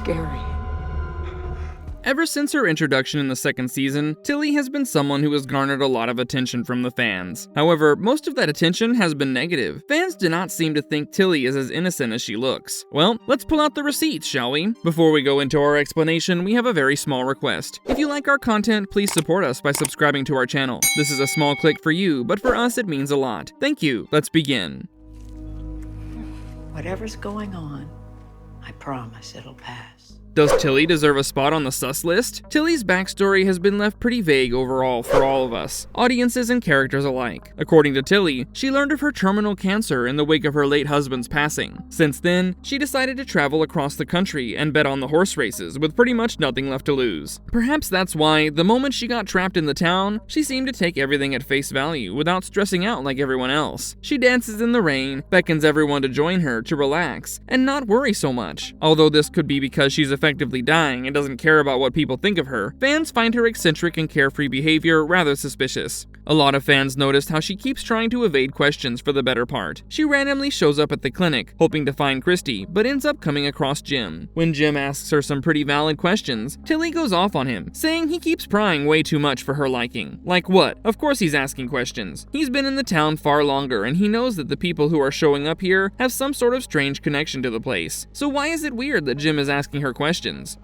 scary. Ever since her introduction in the second season, Tillie has been someone who has garnered a lot of attention from the fans. However, most of that attention has been negative. Fans do not seem to think Tillie is as innocent as she looks. Well, let's pull out the receipts, shall we? Before we go into our explanation, we have a very small request. If you like our content, please support us by subscribing to our channel. This is a small click for you, but for us it means a lot. Thank you. Let's begin. Whatever's going on, I promise it'll pass. Does Tillie deserve a spot on the sus list? Tillie's backstory has been left pretty vague overall for all of us, audiences and characters alike. According to Tillie, she learned of her terminal cancer in the wake of her late husband's passing. Since then, she decided to travel across the country and bet on the horse races with pretty much nothing left to lose. Perhaps that's why, the moment she got trapped in the town, she seemed to take everything at face value without stressing out like everyone else. She dances in the rain, beckons everyone to join her to relax, and not worry so much. Although this could be because she's effectively dying and doesn't care about what people think of her, fans find her eccentric and carefree behavior rather suspicious. A lot of fans noticed how she keeps trying to evade questions for the better part. She randomly shows up at the clinic, hoping to find Christy, but ends up coming across Jim. When Jim asks her some pretty valid questions, Tillie goes off on him, saying he keeps prying way too much for her liking. Like what? Of course he's asking questions. He's been in the town far longer, and he knows that the people who are showing up here have some sort of strange connection to the place. So why is it weird that Jim is asking her questions?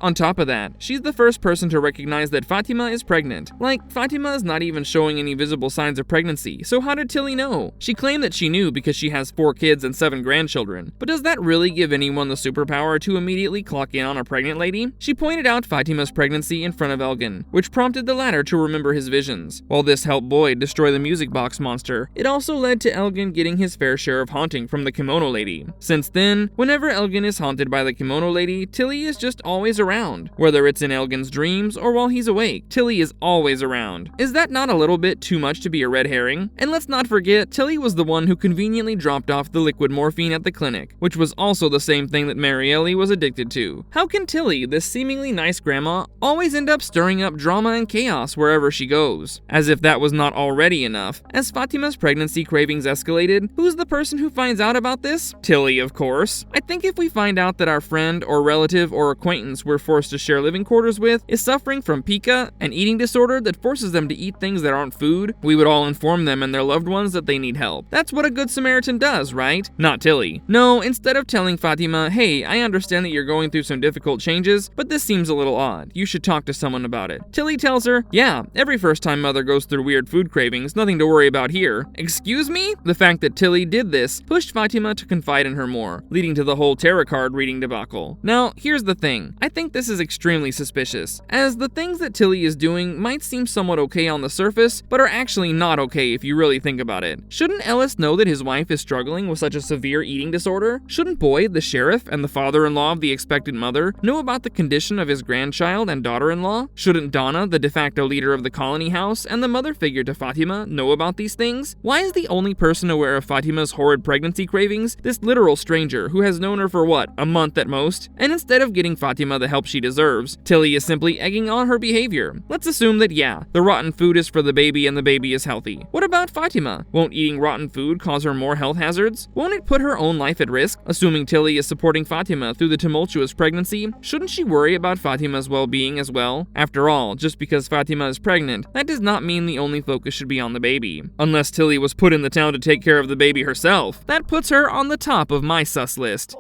On top of that, she's the first person to recognize that Fatima is pregnant. Like, Fatima is not even showing any visible signs of pregnancy, so how did Tillie know? She claimed that she knew because she has 4 kids and 7 grandchildren, but does that really give anyone the superpower to immediately clock in on a pregnant lady? She pointed out Fatima's pregnancy in front of Elgin, which prompted the latter to remember his visions. While this helped Boyd destroy the music box monster, it also led to Elgin getting his fair share of haunting from the kimono lady. Since then, whenever Elgin is haunted by the kimono lady, Tillie is just always around. Whether it's in Elgin's dreams or while he's awake, Tillie is always around. Is that not a little bit too much to be a red herring? And let's not forget, Tillie was the one who conveniently dropped off the liquid morphine at the clinic, which was also the same thing that Marielle was addicted to. How can Tillie, this seemingly nice grandma, always end up stirring up drama and chaos wherever she goes? As if that was not already enough, as Fatima's pregnancy cravings escalated, who's the person who finds out about this? Tillie, of course. I think if we find out that our friend or relative or acquaintance we're forced to share living quarters with is suffering from pica, an eating disorder that forces them to eat things that aren't food, we would all inform them and their loved ones that they need help. That's what a good Samaritan does, right? Not Tillie. No, instead of telling Fatima, hey, I understand that you're going through some difficult changes, but this seems a little odd. You should talk to someone about it. Tillie tells her, yeah, every first-time mother goes through weird food cravings, nothing to worry about here. Excuse me? The fact that Tillie did this pushed Fatima to confide in her more, leading to the whole tarot card reading debacle. Now, here's the thing. I think this is extremely suspicious, as the things that Tillie is doing might seem somewhat okay on the surface, but are actually not okay if you really think about it. Shouldn't Ellis know that his wife is struggling with such a severe eating disorder? Shouldn't Boyd, the sheriff, and the father-in-law of the expected mother, know about the condition of his grandchild and daughter-in-law? Shouldn't Donna, the de facto leader of the colony house, and the mother figure to Fatima, know about these things? Why is the only person aware of Fatima's horrid pregnancy cravings this literal stranger who has known her for what, a month at most? And instead of getting Fatima the help she deserves, Tillie is simply egging on her behavior. Let's assume that yeah, the rotten food is for the baby and the baby is healthy. What about Fatima? Won't eating rotten food cause her more health hazards? Won't it put her own life at risk? Assuming Tillie is supporting Fatima through the tumultuous pregnancy, shouldn't she worry about Fatima's well-being as well? After all, just because Fatima is pregnant, that does not mean the only focus should be on the baby. Unless Tillie was put in the town to take care of the baby herself. That puts her on the top of my sus list.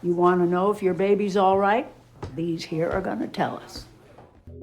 You want to know if your baby's all right? These here are gonna tell us.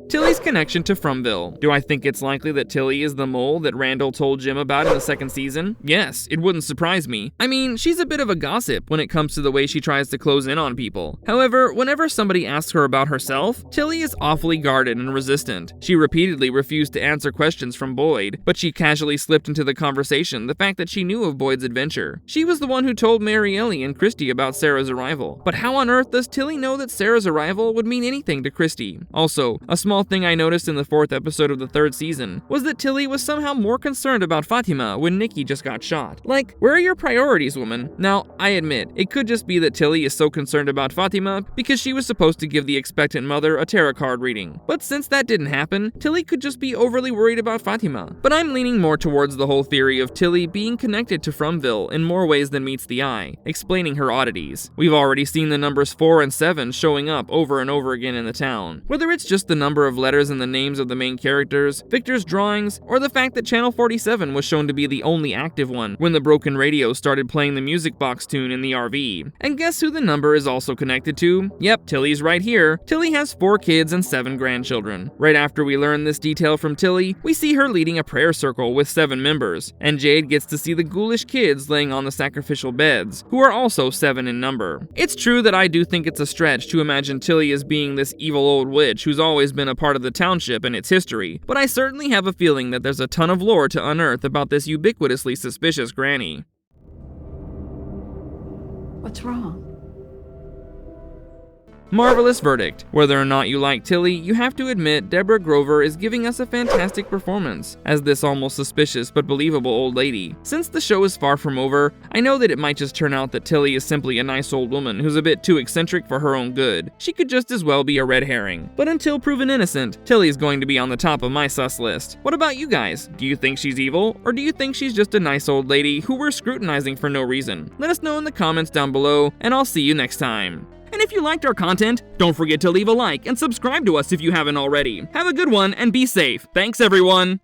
Tillie's connection to Fromville. Do I think it's likely that Tillie is the mole that Randall told Jim about in the second season? Yes, it wouldn't surprise me. I mean, she's a bit of a gossip when it comes to the way she tries to close in on people. However, whenever somebody asks her about herself, Tillie is awfully guarded and resistant. She repeatedly refused to answer questions from Boyd, but she casually slipped into the conversation the fact that she knew of Boyd's adventure. She was the one who told Marielle and Christy about Sarah's arrival. But how on earth does Tillie know that Sarah's arrival would mean anything to Christy? Also, a small small thing I noticed in the 4th episode of the 3rd season was that Tillie was somehow more concerned about Fatima when Nikki just got shot. Like, where are your priorities, woman? Now, I admit, it could just be that Tillie is so concerned about Fatima because she was supposed to give the expectant mother a tarot card reading. But since that didn't happen, Tillie could just be overly worried about Fatima. But I'm leaning more towards the whole theory of Tillie being connected to Fromville in more ways than meets the eye, explaining her oddities. We've already seen the numbers 4 and 7 showing up over and over again in the town. Whether it's just the number of letters in the names of the main characters, Victor's drawings, or the fact that Channel 47 was shown to be the only active one when the broken radio started playing the music box tune in the RV. And guess who the number is also connected to? Yep, Tillie's right here. Tillie has 4 kids and 7 grandchildren. Right after we learn this detail from Tillie, we see her leading a prayer circle with 7 members, and Jade gets to see the ghoulish kids laying on the sacrificial beds, who are also 7 in number. It's true that I do think it's a stretch to imagine Tillie as being this evil old witch who's always been a part of the township and its history, but I certainly have a feeling that there's a ton of lore to unearth about this ubiquitously suspicious granny. What's wrong? Marvelous verdict. Whether or not you like Tillie, you have to admit Deborah Grover is giving us a fantastic performance as this almost suspicious but believable old lady. Since the show is far from over, I know that it might just turn out that Tillie is simply a nice old woman who's a bit too eccentric for her own good. She could just as well be a red herring. But until proven innocent, Tillie is going to be on the top of my sus list. What about you guys? Do you think she's evil, or do you think she's just a nice old lady who we're scrutinizing for no reason? Let us know in the comments down below, and I'll see you next time. And if you liked our content, don't forget to leave a like and subscribe to us if you haven't already. Have a good one and be safe. Thanks, everyone.